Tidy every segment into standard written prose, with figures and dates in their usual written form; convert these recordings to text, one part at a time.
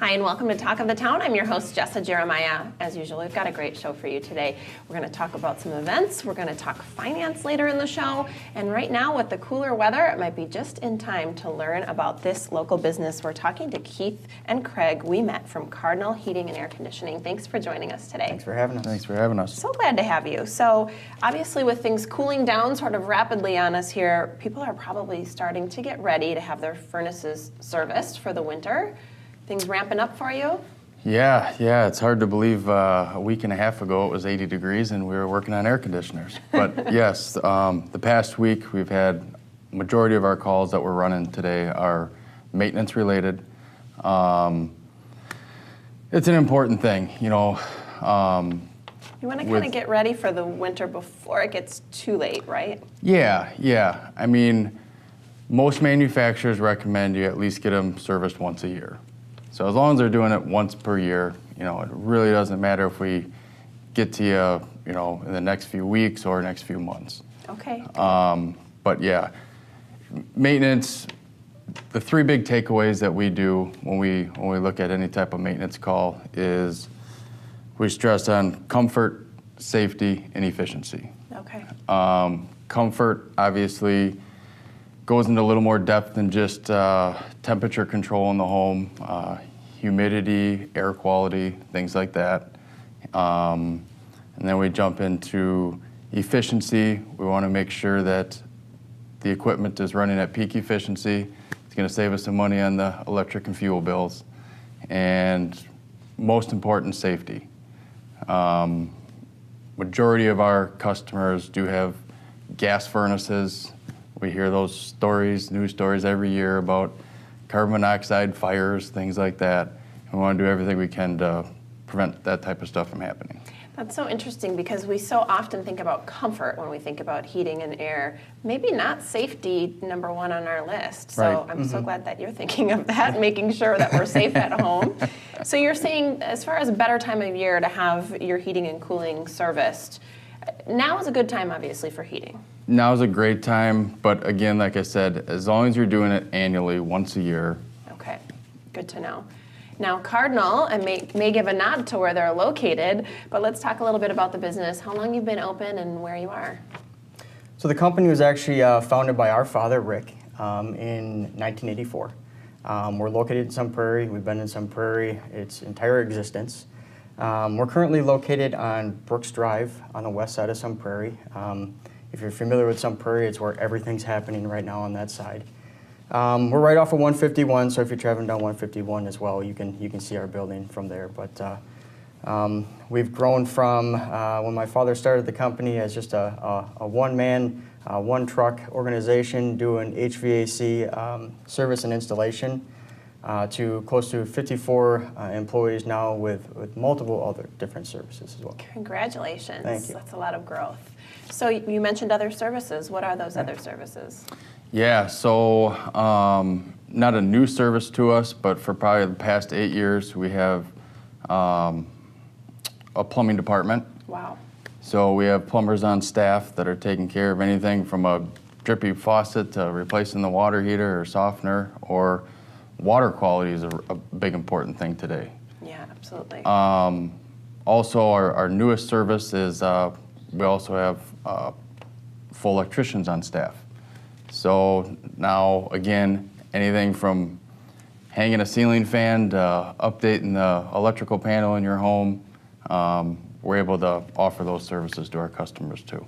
Hi, and welcome to Talk of the Town. I'm your host, Jessa Jeremiah. As usual, we've got a great show for you today. We're going to talk about some events. We're going to talk finance later in the show. And right now, with the cooler weather, it might be just in time to learn about this local business. We're talking to Keith and Craig. We met from Cardinal Heating and Air Conditioning. Thanks for joining us today. Thanks for having us. Thanks for having us. So glad to have you. So obviously, with things cooling down sort of rapidly on us here, people are probably starting to get ready to have their furnaces serviced for the winter. Things ramping up for you? Yeah, it's hard to believe a week and a half ago it was 80 degrees and we were working on air conditioners. But yes, the past week we've had majority of our calls that we're running today are maintenance related. It's an important thing, you know. You want to kind of get ready for the winter before it gets too late, right? Yeah. I mean, most manufacturers recommend you at least get them serviced once a year. So as long as they're doing it once per year, you know, it really doesn't matter if we get to you know, in the next few weeks or next few months. Okay. But yeah, maintenance, the three big takeaways that we do when we look at any type of maintenance call is we stress on comfort, safety, and efficiency. Okay. Comfort, obviously, goes into a little more depth than just temperature control in the home, humidity, air quality, things like that. And then we jump into efficiency. We want to make sure that the equipment is running at peak efficiency. It's going to save us some money on the electric and fuel bills. And most important, safety. Majority of our customers do have gas furnaces. We hear those stories, news stories every year about carbon monoxide fires, things like that. And we want to do everything we can to prevent that type of stuff from happening. That's so interesting because we so often think about comfort when we think about heating and air. Maybe not safety number one on our list. So Right. I'm so glad that you're thinking of that, making sure that we're safe at home. So you're saying as far as a better time of year to have your heating and cooling serviced, now is a good time obviously for heating. Now's a great time, but again, like I said, as long as you're doing it annually, once a year. Okay, good to know. Now, Cardinal, and may give a nod to where they're located, but let's talk a little bit about the business, how long you've been open and where you are. So the company was actually founded by our father, Rick, in 1984. We're located in Sun Prairie. We've been in Sun Prairie its entire existence. We're currently located on Brooks Drive on the west side of Sun Prairie. If you're familiar with Sun Prairie, it's where everything's happening right now on that side. We're right off of 151, so if you're traveling down 151 as well, you can see our building from there. But we've grown from when my father started the company as just a one-man, one-truck organization doing HVAC service and installation to close to 54 employees now with multiple other different services as well. Congratulations. Thank you. That's a lot of growth. So you mentioned other services. What are those other services? Yeah, so not a new service to us, but for probably the past 8 years, we have a plumbing department. Wow. So we have plumbers on staff that are taking care of anything from a drippy faucet to replacing the water heater or softener, or water quality is a big important thing today. Yeah, absolutely. Also, our newest service is we also have full electricians on staff. So now, again, anything from hanging a ceiling fan to updating the electrical panel in your home, we're able to offer those services to our customers too.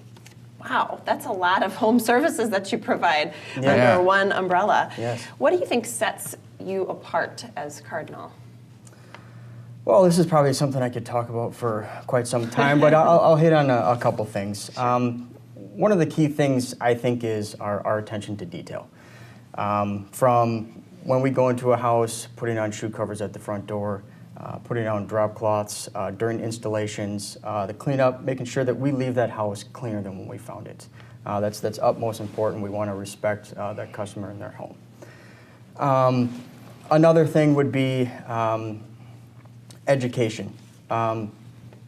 Wow, that's a lot of home services that you provide Yeah. under one umbrella. Yes. What do you think sets you apart as Cardinal? Well, this is probably something I could talk about for quite some time, but I'll hit on a couple things. One of the key things I think is our attention to detail. From when we go into a house, putting on shoe covers at the front door, putting on drop cloths during installations, the cleanup, making sure that we leave that house cleaner than when we found it. That's utmost important. We want to respect that customer in their home. Another thing would be education.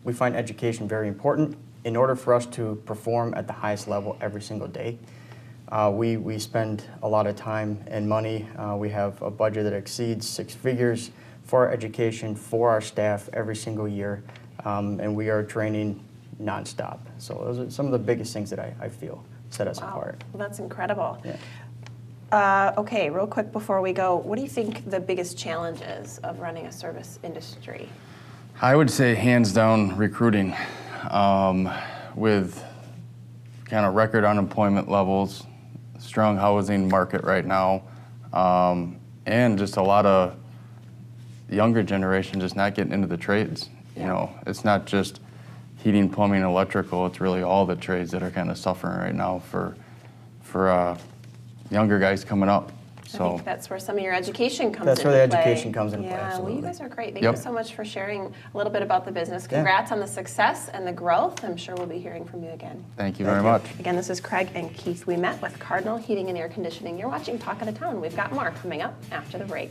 We find education very important. In order for us to perform at the highest level every single day, we spend a lot of time and money. We have a budget that exceeds 6 figures for our education, for our staff every single year, and we are training nonstop. So those are some of the biggest things that I feel set us Wow, apart. well, that's incredible. Yeah. Okay, real quick before we go, what do you think the biggest challenge is of running a service industry? I would say hands down recruiting. With kind of record unemployment levels, strong housing market right now, and just a lot of younger generation just not getting into the trades. You know, it's not just heating, plumbing, electrical. It's really all the trades that are kind of suffering right now for younger guys coming up. I So think that's where some of your education comes That's into where the play. education comes into play, Yeah, well, you absolutely. guys are great. Thank Yep. you so much for sharing a little bit about the business. Yeah. Congrats on the success and the growth. I'm sure we'll be hearing from you again. thank you very much. Again, this is Craig and Keith. We met with Cardinal Heating and Air Conditioning. You're watching Talk of the Town. We've got more coming up after the break.